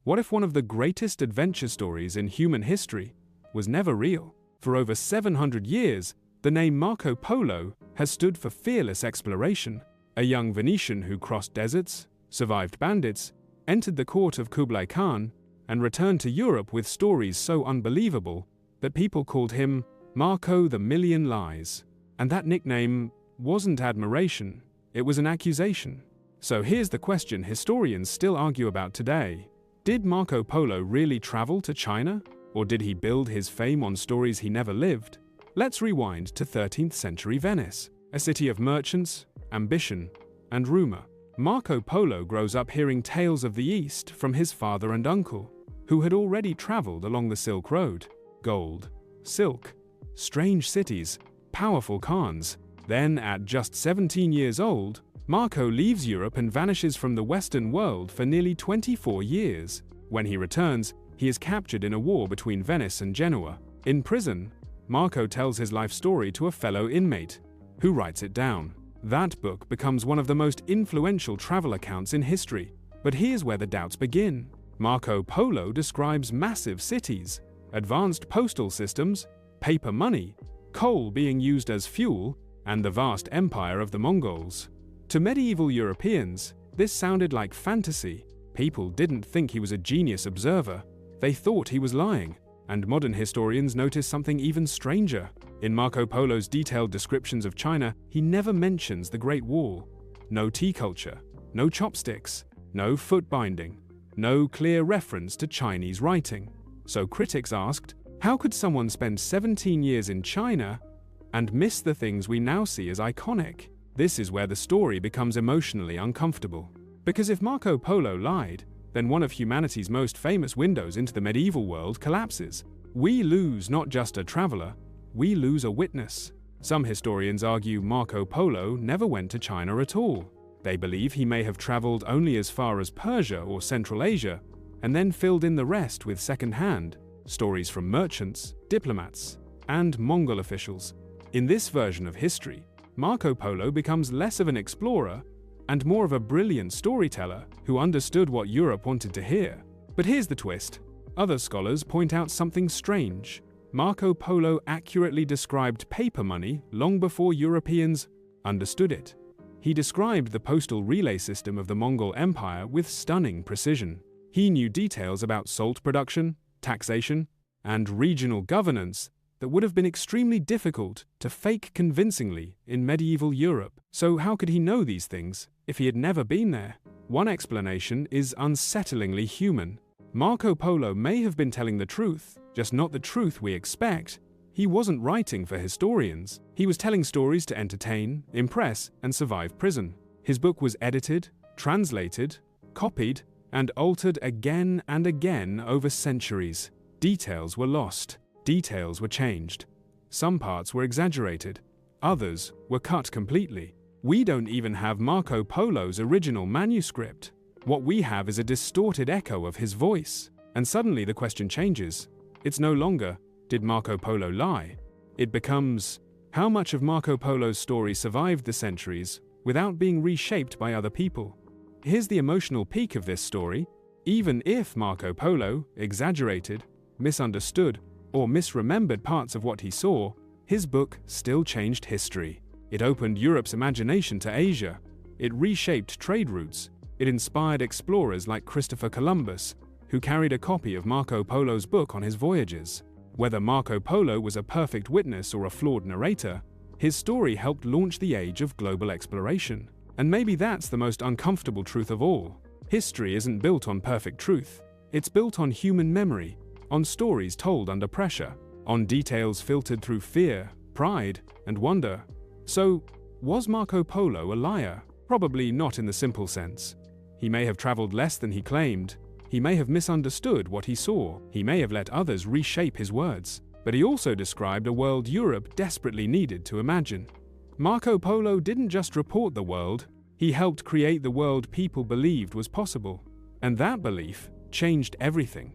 What if one of the greatest adventure stories in human history was never real? For over 700 years, the name Marco Polo has stood for fearless exploration. A young Venetian who crossed deserts, survived bandits, entered the court of Khubilai Khan, and returned to Europe with stories so unbelievable that people called him Marco the Million Lies. And that nickname wasn't admiration, it was an accusation. So here's the question historians still argue about today. Did Marco Polo really travel to China? Or did he build his fame on stories he never lived? Let's rewind to 13th century Venice, a city of merchants, ambition, and rumor. Marco Polo grows up hearing tales of the East from his father and uncle, who had already traveled along the Silk Road. Gold, silk, strange cities, powerful khans. Then, at just 17 years old, Marco leaves Europe and vanishes from the Western world for nearly 24 years. When he returns, he is captured in a war between Venice and Genoa. In prison, Marco tells his life story to a fellow inmate, who writes it down. That book becomes one of the most influential travel accounts in history. But here's where the doubts begin. Marco Polo describes massive cities, advanced postal systems, paper money, coal being used as fuel, and the vast empire of the Mongols. To medieval Europeans, this sounded like fantasy. People didn't think he was a genius observer. They thought he was lying. And modern historians notice something even stranger. In Marco Polo's detailed descriptions of China, he never mentions the Great Wall. No tea culture, no chopsticks, no foot binding, no clear reference to Chinese writing. So critics asked, how could someone spend 17 years in China and miss the things we now see as iconic? This is where the story becomes emotionally uncomfortable. Because if Marco Polo lied, then one of humanity's most famous windows into the medieval world collapses. We lose not just a traveler, we lose a witness. Some historians argue Marco Polo never went to China at all. They believe he may have traveled only as far as Persia or Central Asia, and then filled in the rest with second-hand stories from merchants, diplomats, and Mongol officials. In this version of history, Marco Polo becomes less of an explorer and more of a brilliant storyteller who understood what Europe wanted to hear. But here's the twist. Other scholars point out something strange. Marco Polo accurately described paper money long before Europeans understood it. He described the postal relay system of the Mongol Empire with stunning precision. He knew details about salt production, taxation, and regional governance that would have been extremely difficult to fake convincingly in medieval Europe. So how could he know these things if he had never been there? One explanation is unsettlingly human. Marco Polo may have been telling the truth, just not the truth we expect. He wasn't writing for historians. He was telling stories to entertain, impress, and survive prison. His book was edited, translated, copied, and altered again and again over centuries. Details were lost. Details were changed. Some parts were exaggerated. Others were cut completely. We don't even have Marco Polo's original manuscript. What we have is a distorted echo of his voice. And suddenly the question changes. It's no longer, did Marco Polo lie? It becomes, how much of Marco Polo's story survived the centuries without being reshaped by other people? Here's the emotional peak of this story. Even if Marco Polo exaggerated, misunderstood, or misremembered parts of what he saw, his book still changed history. It opened Europe's imagination to Asia. It reshaped trade routes. It inspired explorers like Christopher Columbus, who carried a copy of Marco Polo's book on his voyages. Whether Marco Polo was a perfect witness or a flawed narrator, his story helped launch the age of global exploration. And maybe that's the most uncomfortable truth of all. History isn't built on perfect truth. It's built on human memory, on stories told under pressure, on details filtered through fear, pride, and wonder. So, was Marco Polo a liar? Probably not in the simple sense. He may have traveled less than he claimed. He may have misunderstood what he saw. He may have let others reshape his words. But he also described a world Europe desperately needed to imagine. Marco Polo didn't just report the world, he helped create the world people believed was possible. And that belief changed everything.